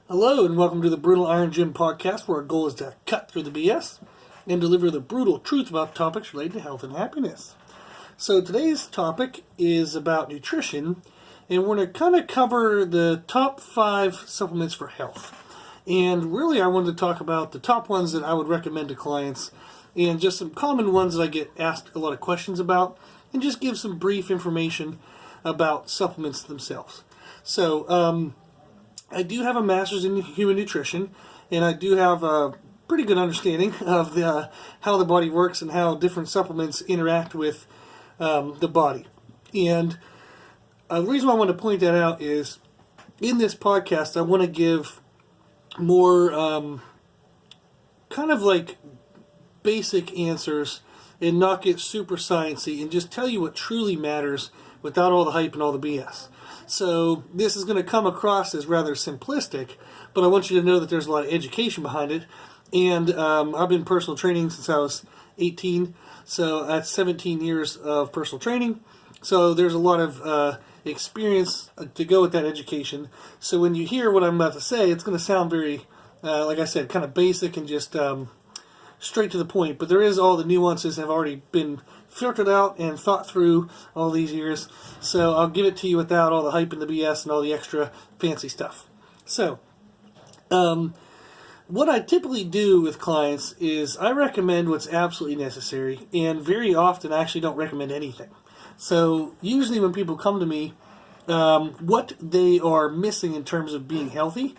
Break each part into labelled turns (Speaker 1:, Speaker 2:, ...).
Speaker 1: Hello and welcome to the Brutal Iron Gym podcast, where our goal is to cut through the BS and deliver the brutal truth about topics related to health and happiness. So today's topic is about nutrition, and we're going to kind of cover the top 5 supplements for health. And really I wanted to talk about the top ones that I would recommend to clients and just some common ones that I get asked a lot of questions about, and just give some brief information about supplements themselves. So, I do have a master's in human nutrition, and I do have a pretty good understanding of how the body works and how different supplements interact with the body. And the reason why I want to point that out is, in this podcast, I want to give more kind of like basic answers and not get super sciencey and just tell you what truly matters without all the hype and all the BS. So this is going to come across as rather simplistic, but I want you to know that there's a lot of education behind it. And I've been personal training since I was 18, so that's 17 years of personal training. So there's a lot of experience to go with that education. So when you hear what I'm about to say, it's going to sound very, like I said, kind of basic and just straight to the point. But there is all the nuances have already been filtered out and thought through all these years. So I'll give it to you without all the hype and the BS and all the extra fancy stuff. So, what I typically do with clients is I recommend what's absolutely necessary, and very often I actually don't recommend anything. So usually when people come to me, what they are missing in terms of being healthy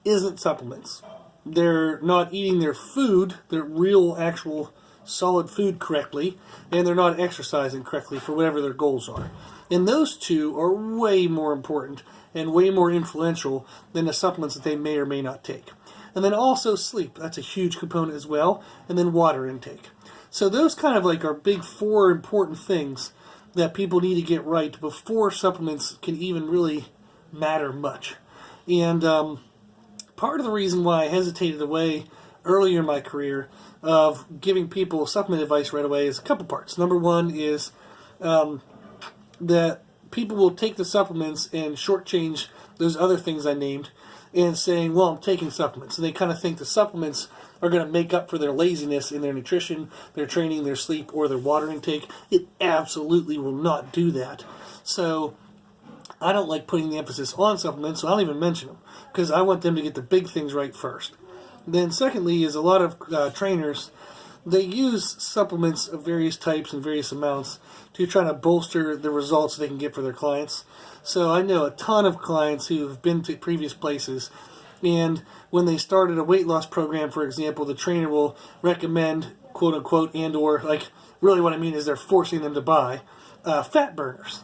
Speaker 1: isn't supplements. They're not eating their food, their real, actual, solid food correctly, and they're not exercising correctly for whatever their goals are. And those two are way more important and way more influential than the supplements that they may or may not take. And then also sleep, that's a huge component as well, and then water intake. So those kind of like are big 4 important things that people need to get right before supplements can even really matter much. And part of the reason why I hesitated away earlier in my career of giving people supplement advice right away is a couple parts. Number one is that people will take the supplements and shortchange those other things I named and saying, well, I'm taking supplements. And they kind of think the supplements are going to make up for their laziness in their nutrition, their training, their sleep, or their water intake. It absolutely will not do that. So I don't like putting the emphasis on supplements, so I don't even mention them, because I want them to get the big things right first. Then secondly is a lot of trainers, they use supplements of various types and various amounts to try to bolster the results they can get for their clients. So I know a ton of clients who have been to previous places, and when they started a weight loss program, for example, the trainer will recommend, quote unquote, and or, like, really what I mean is they're forcing them to buy fat burners.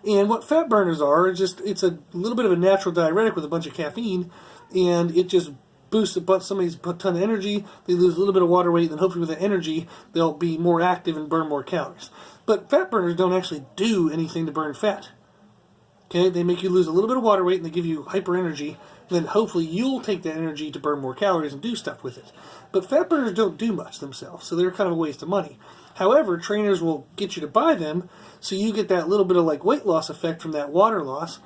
Speaker 1: And what fat burners are, it's a little bit of a natural diuretic with a bunch of caffeine, and it just boosts somebody's ton of energy, they lose a little bit of water weight, and then hopefully with the energy, they'll be more active and burn more calories. But fat burners don't actually do anything to burn fat. Okay, they make you lose a little bit of water weight, and they give you hyper energy, and then hopefully you'll take that energy to burn more calories and do stuff with it. But fat burners don't do much themselves, so they're kind of a waste of money. However, trainers will get you to buy them, so you get that little bit of like weight loss effect from that water loss,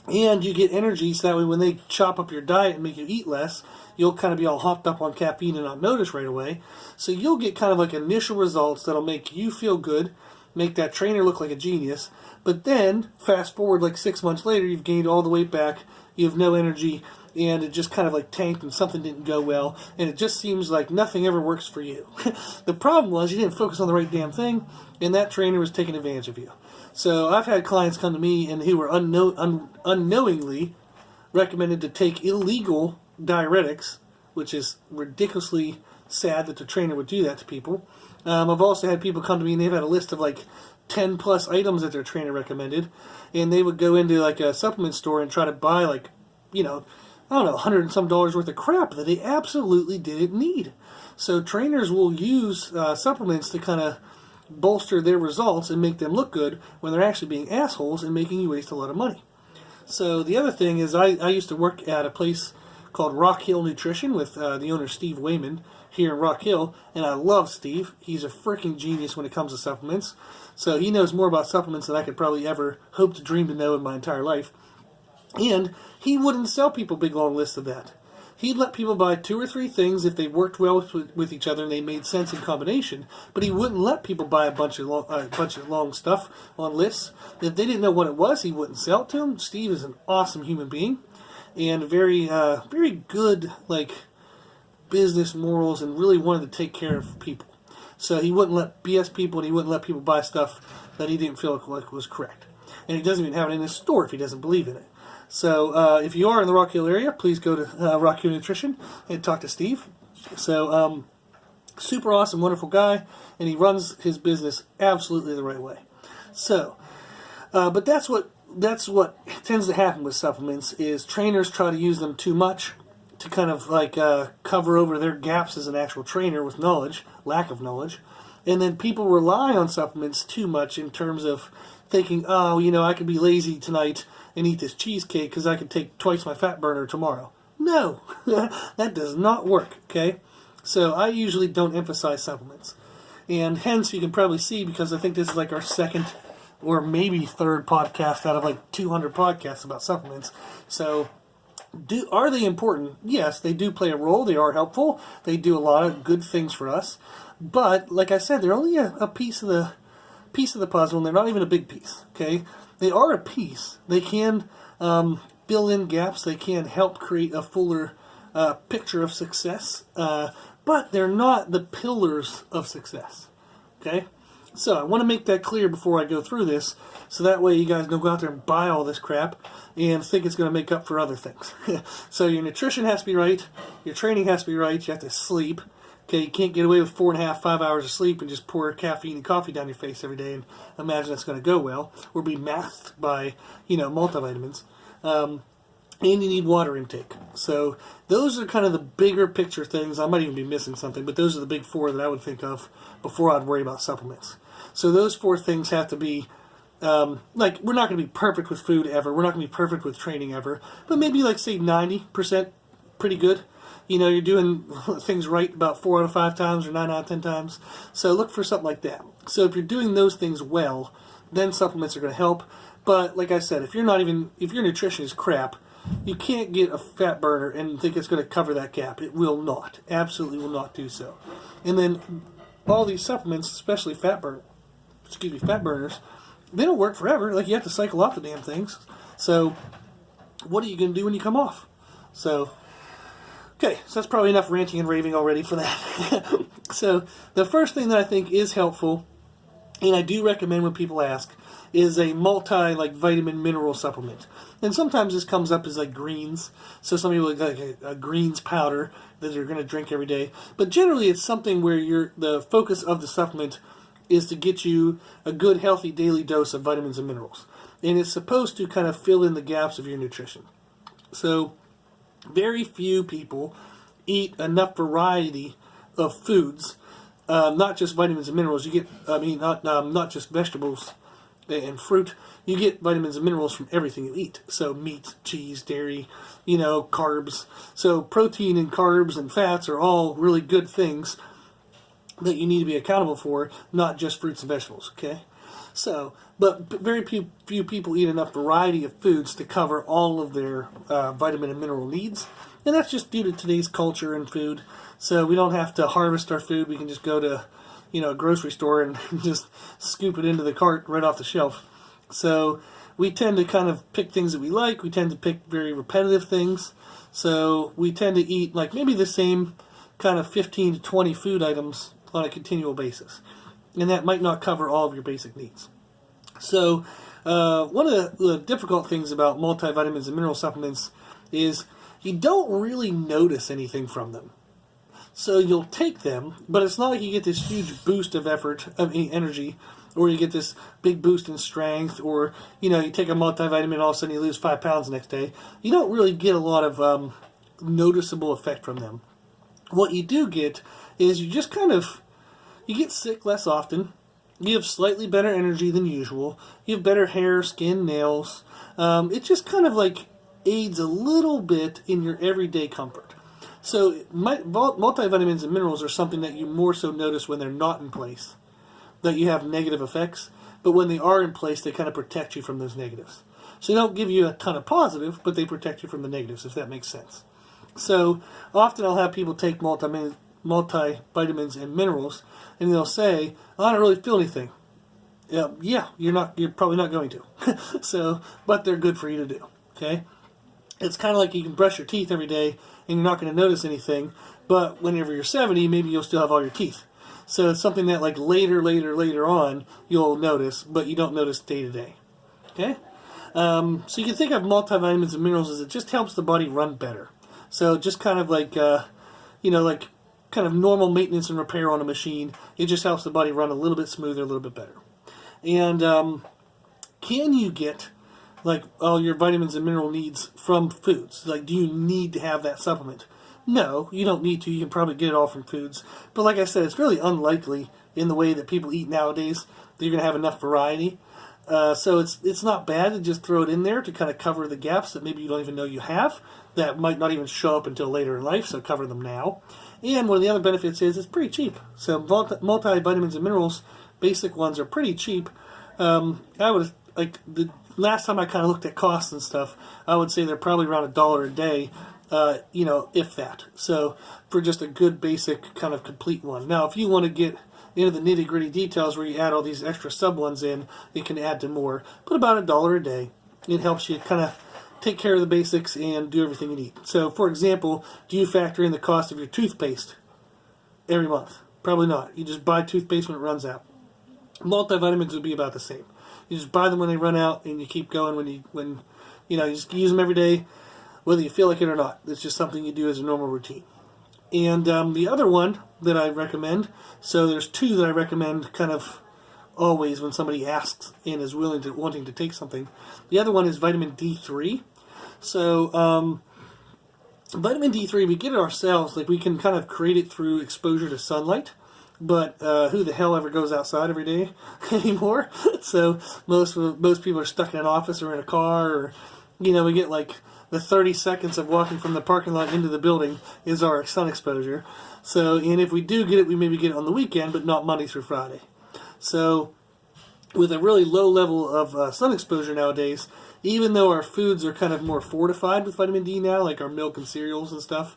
Speaker 1: and you get energy, so that way when they chop up your diet and make you eat less, you'll kind of be all hopped up on caffeine and not notice right away. So you'll get kind of like initial results that'll make you feel good, make that trainer look like a genius, but then fast forward like 6 months later, you've gained all the weight back, you have no energy, and it just kind of like tanked and something didn't go well, and it just seems like nothing ever works for you. The problem was you didn't focus on the right damn thing, and that trainer was taking advantage of you. So I've had clients come to me and who were unknowingly recommended to take illegal diuretics, which is ridiculously sad that the trainer would do that to people. I've also had people come to me and they've had a list of like 10 plus items that their trainer recommended, and they would go into like a supplement store and try to buy like, I don't know, $100 and some worth of crap that they absolutely didn't need. So trainers will use supplements to kind of bolster their results and make them look good when they're actually being assholes and making you waste a lot of money. So the other thing is I used to work at a place called Rock Hill Nutrition with the owner Steve Wayman here in Rock Hill, and I love Steve. He's a freaking genius when it comes to supplements. So he knows more about supplements than I could probably ever hope to dream to know in my entire life. And he wouldn't sell people big long lists of that. He'd let people buy 2 or 3 things if they worked well with each other and they made sense in combination. But he wouldn't let people buy a bunch of long stuff on lists. If they didn't know what it was, he wouldn't sell it to them. Steve is an awesome human being, and very good business morals, and really wanted to take care of people. So he wouldn't let BS people, and he wouldn't let people buy stuff that he didn't feel like was correct. And he doesn't even have it in his store if he doesn't believe in it. So if you are in the Rock Hill area, please go to Rock Hill Nutrition and talk to Steve. So super awesome, wonderful guy, and he runs his business absolutely the right way. So, but that's what tends to happen with supplements is trainers try to use them too much to kind of cover over their gaps as an actual trainer with knowledge, lack of knowledge, and then people rely on supplements too much in terms of thinking, oh, I could be lazy tonight and eat this cheesecake because I could take twice my fat burner tomorrow. No, that does not work, okay? So I usually don't emphasize supplements. And hence you can probably see, because I think this is our second or maybe third podcast out of 200 podcasts about supplements. So are they important? Yes, they do play a role. They are helpful. They do a lot of good things for us. But like I said, they're only a piece of the puzzle, and they're not even a big piece, okay? They are a piece. They can fill in gaps. They can help create a fuller picture of success, but they're not the pillars of success, okay? So I want to make that clear before I go through this, so that way you guys don't go out there and buy all this crap and think it's going to make up for other things. So your nutrition has to be right. Your training has to be right. You have to sleep. Okay, you can't get away with 4.5, 5 hours of sleep and just pour caffeine and coffee down your face every day and imagine that's going to go well, or be masked by, multivitamins. And you need water intake. So those are kind of the bigger picture things. I might even be missing something, but those are the big 4 that I would think of before I'd worry about supplements. So those 4 things have to be, we're not going to be perfect with food ever. We're not going to be perfect with training ever. But maybe say 90% pretty good. You're doing things right about 4 out of 5 times or 9 out of 10 times. So look for something like that. So if you're doing those things well, then supplements are going to help. But like I said, if your nutrition is crap, you can't get a fat burner and think it's going to cover that gap. It will not. Absolutely will not do so. And then all these supplements, especially fat burners, they don't work forever. You have to cycle off the damn things. So what are you going to do when you come off? So okay, so that's probably enough ranting and raving already for that. So the first thing that I think is helpful, and I do recommend when people ask, is a vitamin mineral supplement. And sometimes this comes up as greens. So some people like a greens powder that they're going to drink every day. But generally it's something where the focus of the supplement is to get you a good, healthy daily dose of vitamins and minerals. And it's supposed to kind of fill in the gaps of your nutrition. So very few people eat enough variety of foods, not just vitamins and minerals. You get, not just vegetables and fruit. You get vitamins and minerals from everything you eat. So meat, cheese, dairy, carbs. So protein and carbs and fats are all really good things that you need to be accountable for, not just fruits and vegetables, okay? So, but very few people eat enough variety of foods to cover all of their vitamin and mineral needs. And that's just due to today's culture and food. So we don't have to harvest our food. We can just go to, a grocery store and just scoop it into the cart right off the shelf. So we tend to kind of pick things that we like. We tend to pick very repetitive things. So we tend to eat maybe the same kind of 15 to 20 food items on a continual basis. And that might not cover all of your basic needs. So one of the difficult things about multivitamins and mineral supplements is you don't really notice anything from them. So you'll take them, but it's not like you get this huge boost of energy, or you get this big boost in strength, or, you take a multivitamin, all of a sudden you lose 5 pounds the next day. You don't really get a lot of noticeable effect from them. What you do get is you just you get sick less often. You have slightly better energy than usual. You have better hair, skin, nails. It just aids a little bit in your everyday comfort. So multivitamins and minerals are something that you more so notice when they're not in place, that you have negative effects. But when they are in place, they kind of protect you from those negatives. So they don't give you a ton of positive, but they protect you from the negatives, if that makes sense. So often I'll have people take multivitamins and minerals, and they'll say, "Oh, I don't really feel anything." Yeah, you're probably not going to. So, but they're good for you to do. Okay, it's kind of like you can brush your teeth every day, and you're not going to notice anything. But whenever you're 70, maybe you'll still have all your teeth. So it's something that like later on you'll notice, but you don't notice day to day. Okay, so you can think of multivitamins and minerals as it just helps the body run better. So just kind of like like kind of normal maintenance and repair on a machine. It just helps the body run a little bit smoother, a little bit better. And can you get like all your vitamins and mineral needs from foods? Like, do you need to have that supplement? No, you don't need to. You can probably get it all from foods. But like I said, it's really unlikely in the way that people eat nowadays that you're going to have enough variety. So it's not bad to just throw it in there to kind of cover the gaps that maybe you don't even know you have, that might not even show up until later in life, so cover them now. And one of the other benefits is it's pretty cheap. So multivitamins and minerals, basic ones, are pretty cheap. I would, like, the last time I kind of looked at costs and stuff, I would say they're probably around $1 a day, if that. So for just a good basic kind of complete one. Now, if you want to get into the nitty-gritty details where you add all these extra sub ones in, it can add to more. But about $1 a day. It helps you kind of take care of the basics and do everything you need. So, for example, do you factor in the cost of your toothpaste every month? Probably not. You just buy toothpaste when it runs out. Multivitamins would be about the same. You just buy them when they run out, and you keep going when you just use them every day, whether you feel like it or not. It's just something you do as a normal routine. And the other one that I recommend, so there's two that I recommend kind of always when somebody asks and is wanting to take something. The other one is vitamin D3. So vitamin D3, we get it ourselves. Like, we can kind of create it through exposure to sunlight. But who the hell ever goes outside every day anymore? So most people are stuck in an office or in a car, or we get like the 30 seconds of walking from the parking lot into the building is our sun exposure. So, and if we do get it, we maybe get it on the weekend, but not Monday through Friday. So with a really low level of sun exposure nowadays, even though our foods are kind of more fortified with vitamin D now, like our milk and cereals and stuff,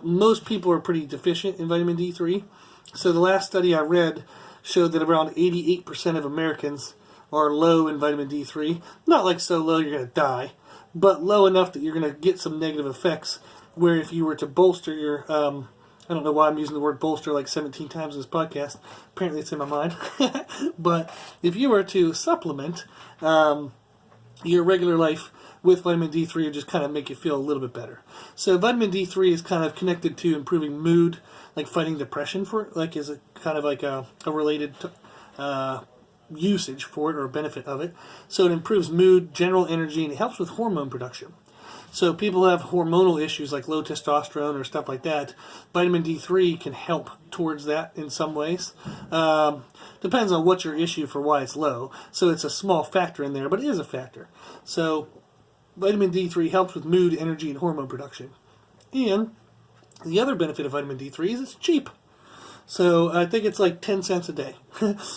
Speaker 1: most people are pretty deficient in vitamin D3. So the last study I read showed that around 88% of Americans are low in vitamin D3. Not like so low you're going to die, but low enough that you're going to get some negative effects, where if you were to bolster your, I don't know why I'm using the word bolster like 17 times in this podcast. Apparently it's in my mind. But if you were to supplement your regular life with vitamin D3, it just kind of make you feel a little bit better. So vitamin D3 is kind of connected to improving mood, like fighting depression is a kind of like a related usage for it, or a benefit of it. So it improves mood, general energy, and it helps with hormone production. So people who have hormonal issues like low testosterone or stuff like that, vitamin D3 can help towards that in some ways. Depends on what your issue for why it's low. So it's a small factor in there, but it is a factor. So vitamin D3 helps with mood, energy, and hormone production. And the other benefit of vitamin D3 is it's cheap. So I think it's like 10 cents a day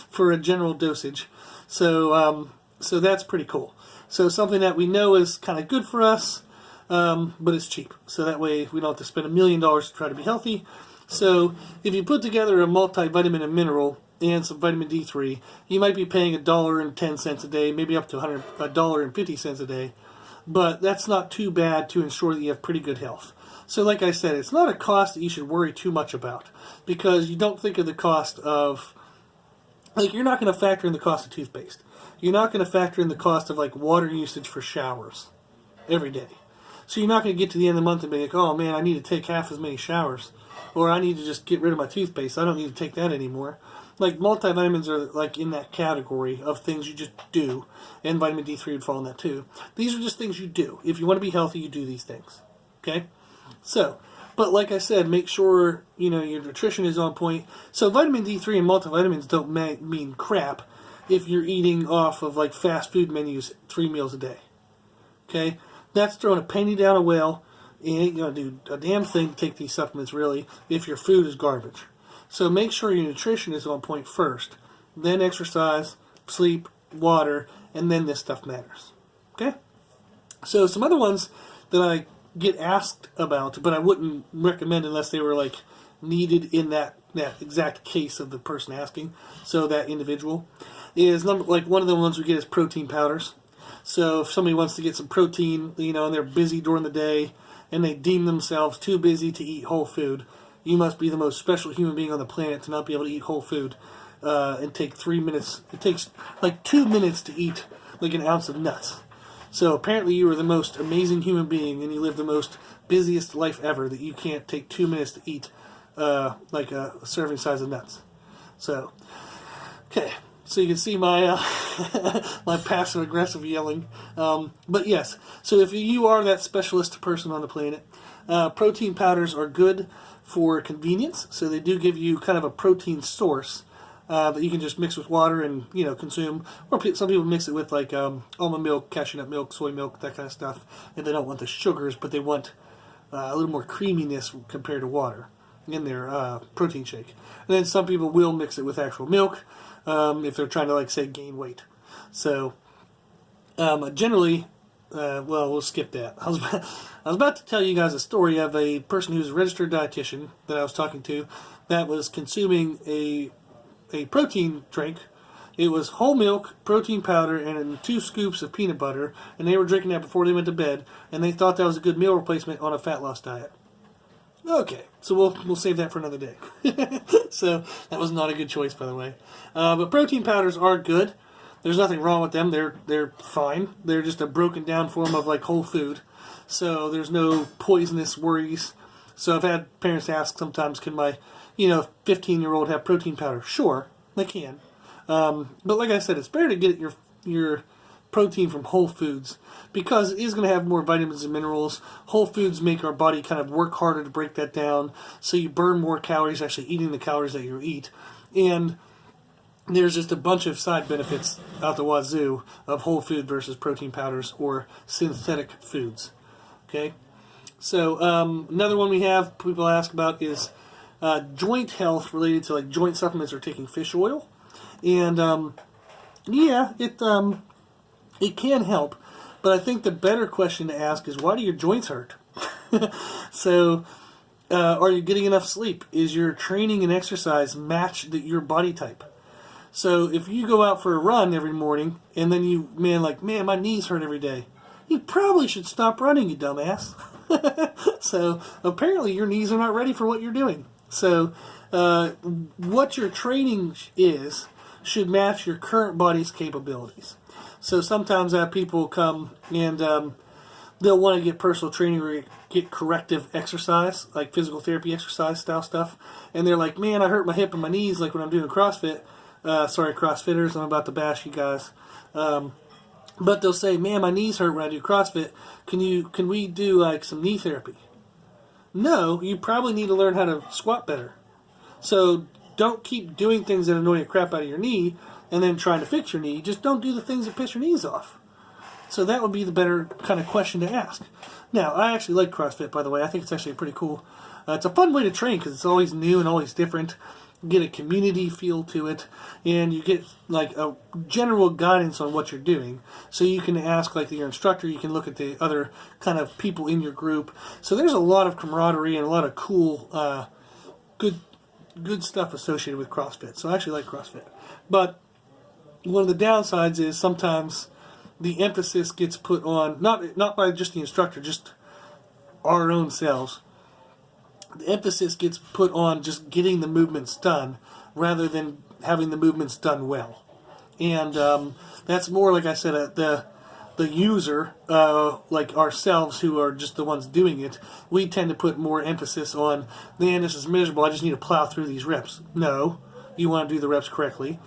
Speaker 1: for a general dosage. So that's pretty cool. So something that we know is kind of good for us, but it's cheap. So that way we don't have to spend $1 million to try to be healthy. So if you put together a multivitamin and mineral and some vitamin D3, you might be paying $1.10 a day, maybe up to $1.50 a day. But that's not too bad to ensure that you have pretty good health. So like I said, it's not a cost that you should worry too much about, because you don't think of the cost of, like, you're not going to factor in the cost of toothpaste. You're not going to factor in the cost of, like, water usage for showers every day. So you're not going to get to the end of the month and be like, oh man, I need to take half as many showers, or I need to just get rid of my toothpaste. I don't need to take that anymore. Like, multivitamins are like in that category of things you just do, and vitamin D3 would fall in that too. These are just things you do. If you want to be healthy, you do these things. Okay? So, but like I said, make sure your nutrition is on point. So vitamin D3 and multivitamins don't mean crap if you're eating off of like fast food menus 3 meals a day. Okay? That's throwing a penny down a well. You ain't going to do a damn thing to take these supplements, really, if your food is garbage. So make sure your nutrition is on point first. Then exercise, sleep, water, and then this stuff matters. Okay? So some other ones that I get asked about, but I wouldn't recommend unless they were like needed in that exact case of the person asking, so that individual, is like one of the ones we get is protein powders. So if somebody wants to get some protein, and they're busy during the day, and they deem themselves too busy to eat whole food, you must be the most special human being on the planet to not be able to eat whole food and take 3 minutes. It takes like 2 minutes to eat like an ounce of nuts. So apparently you are the most amazing human being, and you live the most busiest life ever, that you can't take 2 minutes to eat like a serving size of nuts. So, okay. So you can see my my passive aggressive yelling, but yes. So if you are that specialist person on the planet, protein powders are good for convenience. So they do give you kind of a protein source that you can just mix with water and consume. Or some people mix it with like almond milk, cashew nut milk, soy milk, that kind of stuff. And they don't want the sugars, but they want a little more creaminess compared to water in their protein shake. And then some people will mix it with actual milk. If they're trying to, like, say, gain weight. So, generally, we'll skip that. I was about to tell you guys a story of a person who's a registered dietitian that I was talking to that was consuming a protein drink. It was whole milk, protein powder, and 2 scoops of peanut butter, and they were drinking that before they went to bed, and they thought that was a good meal replacement on a fat loss diet. Okay, so we'll save that for another day. So that was not a good choice, by the way. But protein powders are good. There's nothing wrong with them. They're fine. They're just a broken down form of like whole food. So there's no poisonous worries. So I've had parents ask sometimes, can my 15-year-old have protein powder? Sure, they can. But like I said, it's better to get your protein from whole foods, because it is going to have more vitamins and minerals. Whole foods make our body kind of work harder to break that down, so you burn more calories actually eating the calories that you eat. And there's just a bunch of side benefits out the wazoo of whole food versus protein powders or synthetic foods. Okay? So another one we have, people ask about, is joint health related to like joint supplements or taking fish oil. And it can help, but I think the better question to ask is, why do your joints hurt? So, are you getting enough sleep? Is your training and exercise match your body type? So, if you go out for a run every morning, and then man, my knees hurt every day, you probably should stop running, you dumbass. So, apparently your knees are not ready for what you're doing. So, what your training should match your current body's capabilities. So sometimes I have people come and they'll want to get personal training or get corrective exercise, like physical therapy exercise style stuff. And they're like, man, I hurt my hip and my knees like when I'm doing CrossFit. Sorry, CrossFitters, I'm about to bash you guys. But they'll say, man, my knees hurt when I do CrossFit. Can we do like some knee therapy? No, you probably need to learn how to squat better. So don't keep doing things that annoy the crap out of your knee and then trying to fix your knee. Just don't do the things that piss your knees off. So that would be the better kind of question to ask. Now, I actually like CrossFit, by the way. I think it's actually pretty cool. It's a fun way to train because it's always new and always different. You get a community feel to it, and you get like a general guidance on what you're doing. So you can ask like your instructor, you can look at the other kind of people in your group. So there's a lot of camaraderie and a lot of cool, good stuff associated with CrossFit. So I actually like CrossFit. But one of the downsides is sometimes the emphasis gets put on, not by just the instructor, just our own selves. The emphasis gets put on just getting the movements done rather than having the movements done well. And that's more, like I said, the user, like ourselves who are just the ones doing it, we tend to put more emphasis on, man, this is miserable, I just need to plow through these reps. No, you want to do the reps correctly.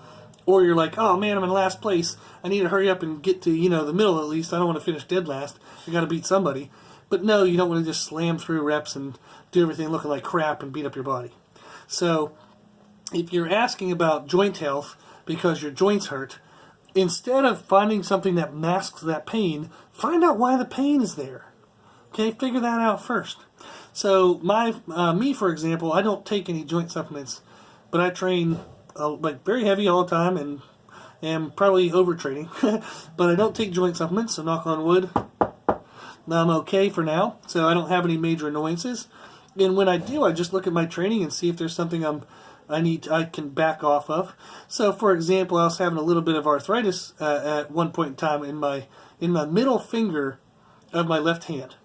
Speaker 1: Or you're like, oh man, I'm in last place. I need to hurry up and get to, the middle at least. I don't want to finish dead last. I got to beat somebody. But no, you don't want to just slam through reps and do everything looking like crap and beat up your body. So if you're asking about joint health because your joints hurt, instead of finding something that masks that pain, find out why the pain is there. Okay, figure that out first. So me, for example, I don't take any joint supplements, but I train like very heavy all the time, and am probably overtraining, but I don't take joint supplements, so knock on wood, I'm okay for now. So I don't have any major annoyances. And when I do, I just look at my training and see if there's something I can back off of. So, for example, I was having a little bit of arthritis at one point in time in my middle finger of my left hand,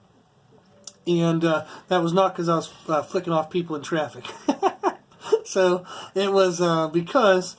Speaker 1: and that was not because I was flicking off people in traffic. So it was because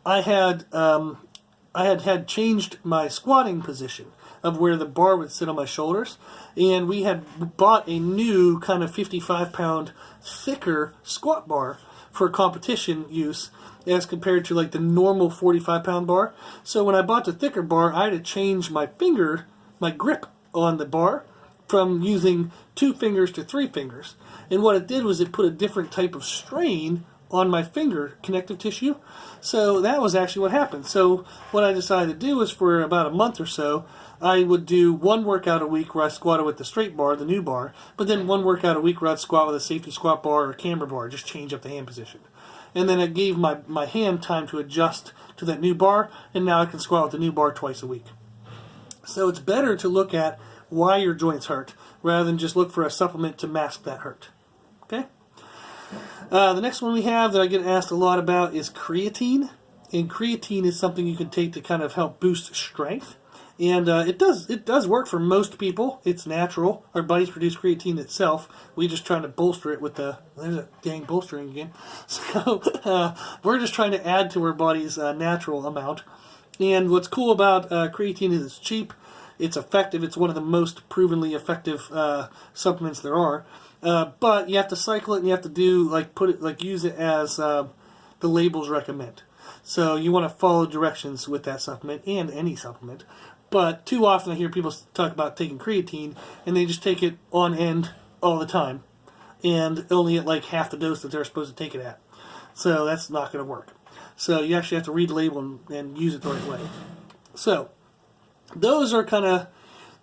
Speaker 1: I had changed my squatting position of where the bar would sit on my shoulders, and we had bought a new kind of 55-pound thicker squat bar for competition use as compared to like the normal 45-pound bar. So when I bought the thicker bar, I had to change my grip on the bar from using 2 fingers to 3 fingers. And what it did was it put a different type of strain on my finger connective tissue. So that was actually what happened. So what I decided to do was for about a month or so, I would do 1 workout a week where I squatted with the straight bar, the new bar, but then 1 workout a week where I'd squat with a safety squat bar or a camber bar, just change up the hand position. And then it gave my hand time to adjust to that new bar, and now I can squat with the new bar twice a week. So it's better to look at why your joints hurt rather than just look for a supplement to mask that hurt. Okay? The next one we have that I get asked a lot about is creatine. And creatine is something you can take to kind of help boost strength. And it does work for most people. It's natural. Our bodies produce creatine itself. We just trying to bolster it with there's a dang bolstering again. So we're just trying to add to our body's natural amount. And what's cool about creatine is it's cheap. It's effective. It's one of the most provenly effective supplements there are. But you have to cycle it, and you have to use it as the labels recommend. So you want to follow directions with that supplement and any supplement. But too often I hear people talk about taking creatine, and they just take it on end all the time, and only at like half the dose that they're supposed to take it at. So that's not going to work. So you actually have to read the label and use it the right way. So those are kind of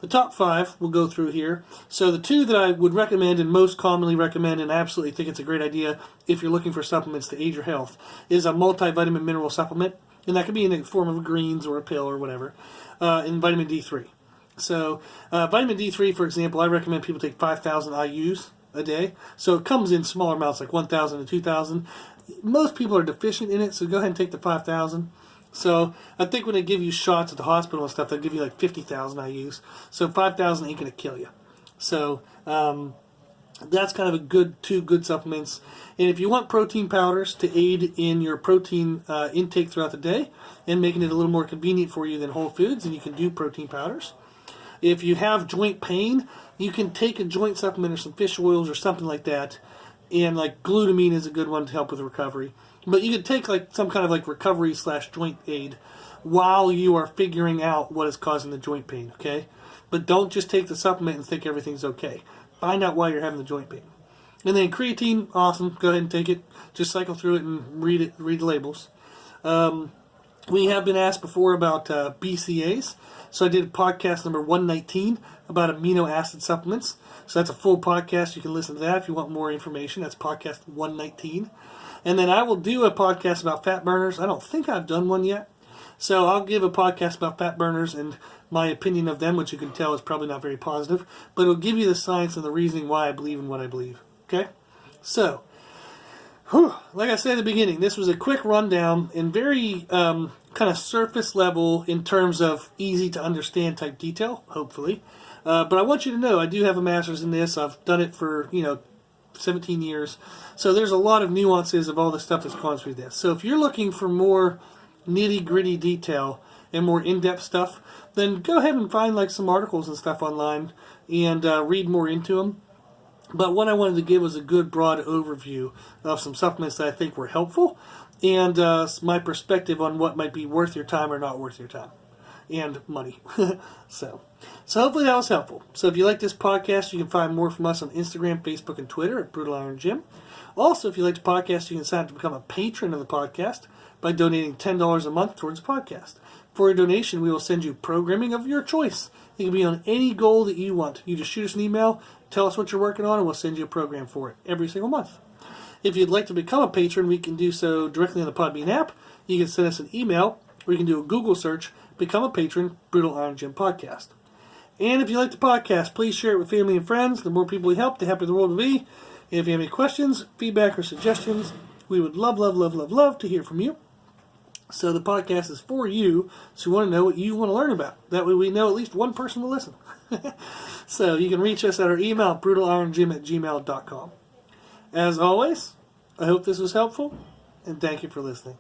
Speaker 1: the top 5 we'll go through here. So the 2 that I would recommend and most commonly recommend and absolutely think it's a great idea if you're looking for supplements to aid your health is a multivitamin mineral supplement. And that could be in the form of greens or a pill or whatever. And vitamin D3. So vitamin D3, for example, I recommend people take 5,000 IUs a day. So it comes in smaller amounts like 1,000 to 2,000. Most people are deficient in it, so go ahead and take the 5,000. So I think when they give you shots at the hospital and stuff, they'll give you like 50,000 IUs. So 5,000 ain't going to kill you. So that's kind of a 2 good supplements. And if you want protein powders to aid in your protein intake throughout the day and making it a little more convenient for you than whole foods, then you can do protein powders. If you have joint pain, you can take a joint supplement or some fish oils or something like that. And like glutamine is a good one to help with recovery. But you could take like some kind of like recovery / joint aid while you are figuring out what is causing the joint pain, okay? But don't just take the supplement and think everything's okay. Find out why you're having the joint pain. And then creatine, awesome. Go ahead and take it. Just cycle through it and read the labels. We have been asked before about BCAAs. So I did podcast number 119 about amino acid supplements. So that's a full podcast. You can listen to that if you want more information. That's podcast 119. And then I will do a podcast about fat burners. I don't think I've done one yet. So I'll give a podcast about fat burners and my opinion of them, which you can tell is probably not very positive. But it'll give you the science and the reasoning why I believe in what I believe. Okay? So, like I said at the beginning, this was a quick rundown and very kind of surface level in terms of easy to understand type detail, hopefully. But I want you to know I do have a master's in this. I've done it for, 17 years. So there's a lot of nuances of all the stuff that's gone through this. So if you're looking for more nitty-gritty detail and more in-depth stuff, then go ahead and find like some articles and stuff online and read more into them. But what I wanted to give was a good broad overview of some supplements that I think were helpful and my perspective on what might be worth your time or not worth your time and money. So hopefully that was helpful. So if you like this podcast, you can find more from us on Instagram, Facebook, and Twitter at Brutal Iron Gym. Also, if you like the podcast, you can sign up to become a patron of the podcast by donating $10 a month towards the podcast. For a donation, we will send you programming of your choice. It can be on any goal that you want. You just shoot us an email, tell us what you're working on, and we'll send you a program for it every single month. If you'd like to become a patron, we can do so directly on the Podbean app. You can send us an email or you can do a Google search, become a patron, Brutal Iron Gym Podcast. And if you like the podcast, please share it with family and friends. The more people we help, the happier the world will be. And if you have any questions, feedback, or suggestions, we would love to hear from you. So the podcast is for you, so we want to know what you want to learn about. That way we know at least one person will listen. So you can reach us at our email, brutalirongym@gmail.com. As always, I hope this was helpful, and thank you for listening.